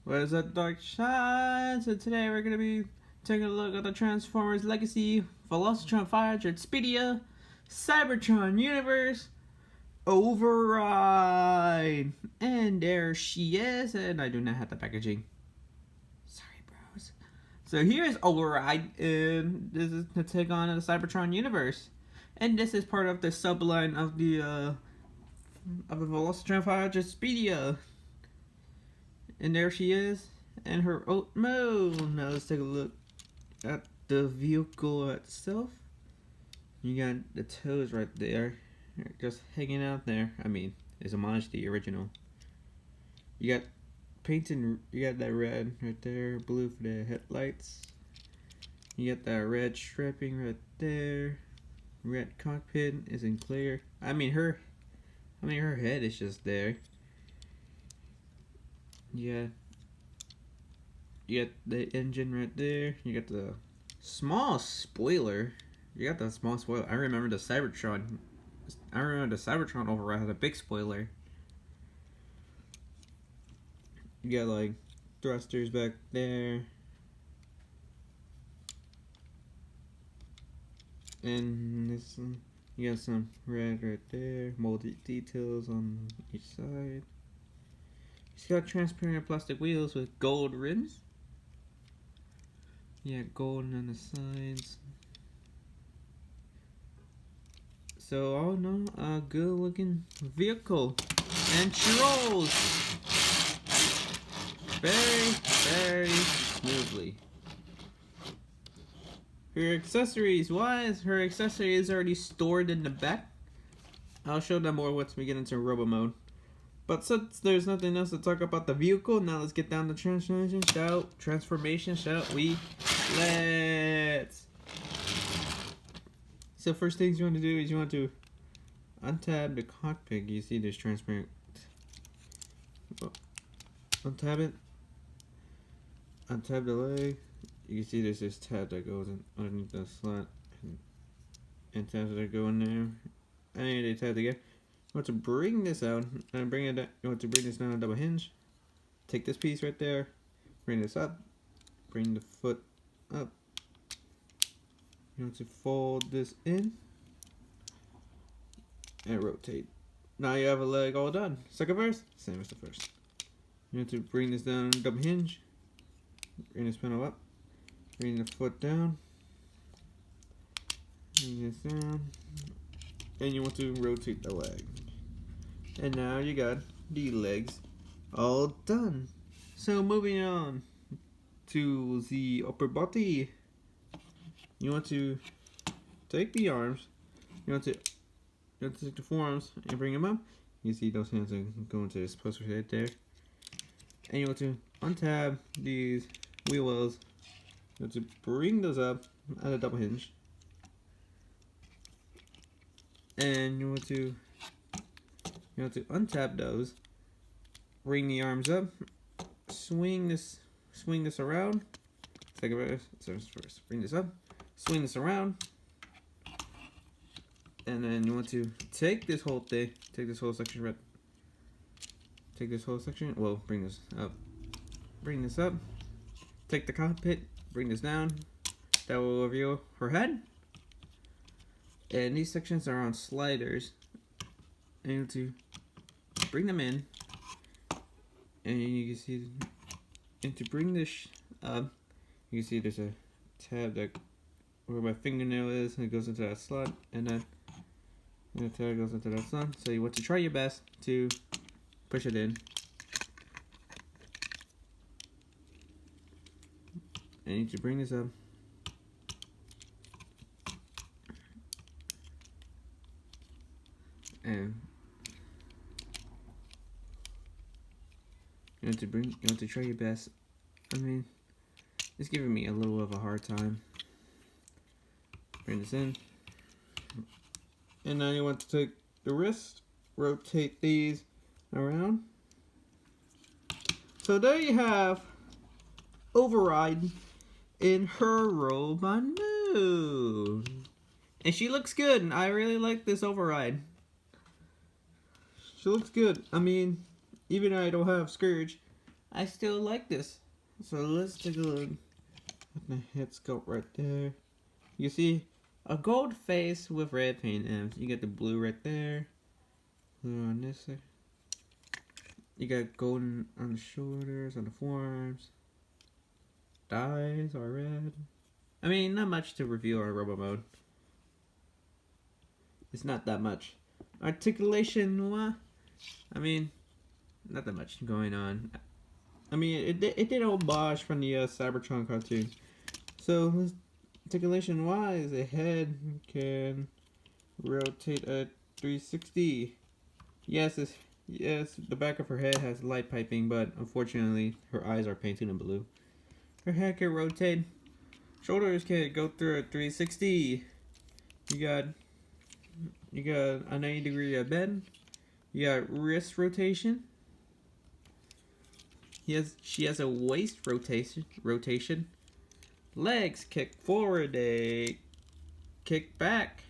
What is up, Dark Shine? So today we're gonna be taking a look at the Transformers Legacy, Velocitron 500 Speedia, Cybertron Universe, Override! And there she is, and I do not have the packaging. Sorry, bros. So here's Override, and this is to take on the Cybertron Universe. And this is part of the subline of the Velocitron 500 Speedia. And there she is, and her mode. Now let's take a look at the vehicle itself. You got the toes right there, just hanging out there. I mean, it's a homage to the original. You got painting. You got that red right there, blue for the headlights. You got that red striping right there. Red cockpit isn't clear. I mean her head is just there. Yeah. You got the engine right there. You got the small spoiler. I remember the Cybertron. Override had a big spoiler. You got like thrusters back there. And this one, you got some red right there. Molded details on each side. It's got transparent plastic wheels with gold rims. Yeah, gold on the sides. So, all in all, a good looking vehicle. And she rolls very, very smoothly. Her accessories wise, her accessory is already stored in the back. I'll show them more once we get into robo mode. But since there's nothing else to talk about the vehicle, now let's get down to transformation, shall we? Let's! So first things you want to do is you want to untab the cockpit. You see there's transparent. Untab it. Untab the leg. You can see there's this tab that goes in underneath the slot. And tabs that go in there. And they tab together. You want to bring this out and bring it. You want to bring this down a double hinge. Take this piece right there, bring this up, bring the foot up. You want to fold this in and rotate. Now you have a leg all done. Second verse, same as the first. You want to bring this down a double hinge, bring this panel up, bring the foot down, bring this down, and you want to rotate the leg. And now you got the legs all done. So moving on to the upper body. You want to take the arms. You want to take the forearms and bring them up. You see those hands are going to this poster right there. And you want to untab these wheel wells. You want to bring those up at a double hinge. And you want to untap those, bring the arms up, swing this around. Second verse, first. Bring this up, swing this around, and then you want to take this whole thing, take this whole section. Well, bring this up, take the cockpit, bring this down. That will reveal her head. And these sections are on sliders. And you want to bring them in, and you can see, and to bring this up, you can see there's a tab that where my fingernail is, and it goes into that slot, and then the tab goes into that slot. So you want to try your best to push it in, and you need to bring this up. And you want to try your best. I mean, it's giving me a little of a hard time. Bring this in. And now you want to take the wrist, rotate these around. So there you have Override in her robot mode. And she looks good. I really like this Override. She looks good. I mean, even though I don't have Scourge, I still like this. So let's take a look at the head sculpt right there. You see a gold face with red paint ends. You get the blue right there. Blue on this side. You got golden on the shoulders, on the forearms. Thighs are red. I mean, not much to review on Robo Mode. It's not that much. Articulation, what? I mean, not that much going on. I mean, it did homage from the Cybertron cartoon. So, articulation wise, the head can rotate at 360. Yes, the back of her head has light piping, but unfortunately, her eyes are painted in blue. Her head can rotate. Shoulders can go through a 360. You got a 90-degree bend. You got wrist rotation. She has a waist rotation. Legs kick forward, they kick back.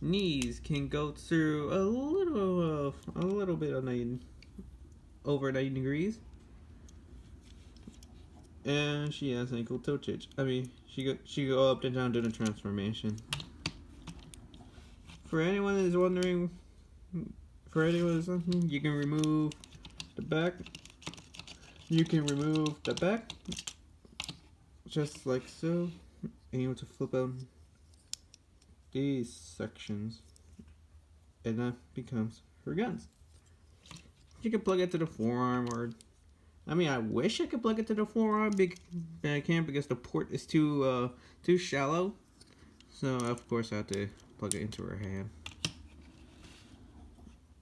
Knees can go through a little bit of over 90 degrees. And she has ankle toe hitch. I mean, she go up and down during the transformation. For anyone who's wondering, you can remove the back. You can remove the back, just like so, and you want to flip out these sections, and that becomes her guns. You can plug it to the forearm, or I mean, I wish I could plug it to the forearm, but I can't because the port is too shallow. So of course I have to plug it into her hand.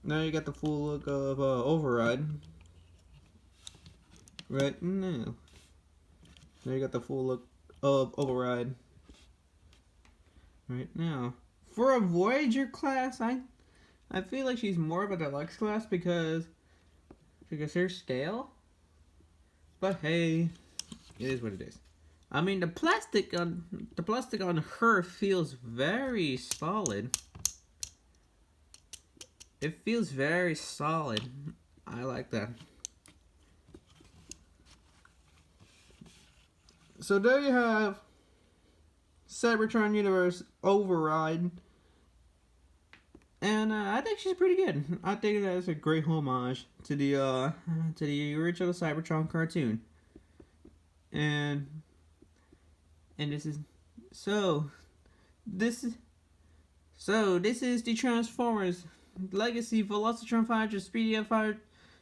Now you got the full look of Override. Right now. Now you got the full look of Override. Right now. For a Voyager class, I feel like she's more of a deluxe class because her scale. But hey, it is what it is. I mean, the plastic on her feels very solid. It feels very solid. I like that. So there you have Cybertron Universe Override. And I think she's pretty good. I think that's a great homage to the original Cybertron cartoon. And this is the Transformers Legacy Velocitron Fighter Speedy Fighter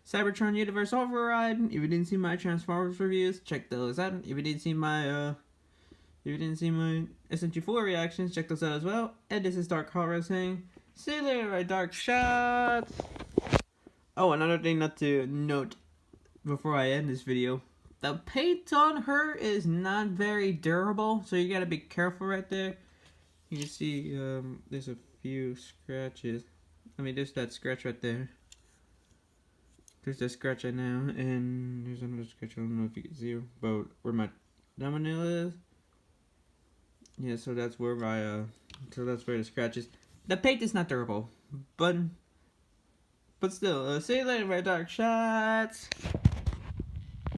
Cybertron Universe Override. If you didn't see my Transformers reviews, check those out. If you didn't see my SMG4 reactions, check those out as well. And this is Dark Horror saying, see you later, my dark shots. Oh, another thing not to note before I end this video. The paint on her is not very durable, so you gotta be careful right there. You can see there's a few scratches. I mean, there's that scratch right there. There's that scratch right now, and there's another scratch. I don't know if you can see, but where my thumbnail is. Yeah, so that's where the scratch is. The paint is not durable, but still, see you later, my dark shots.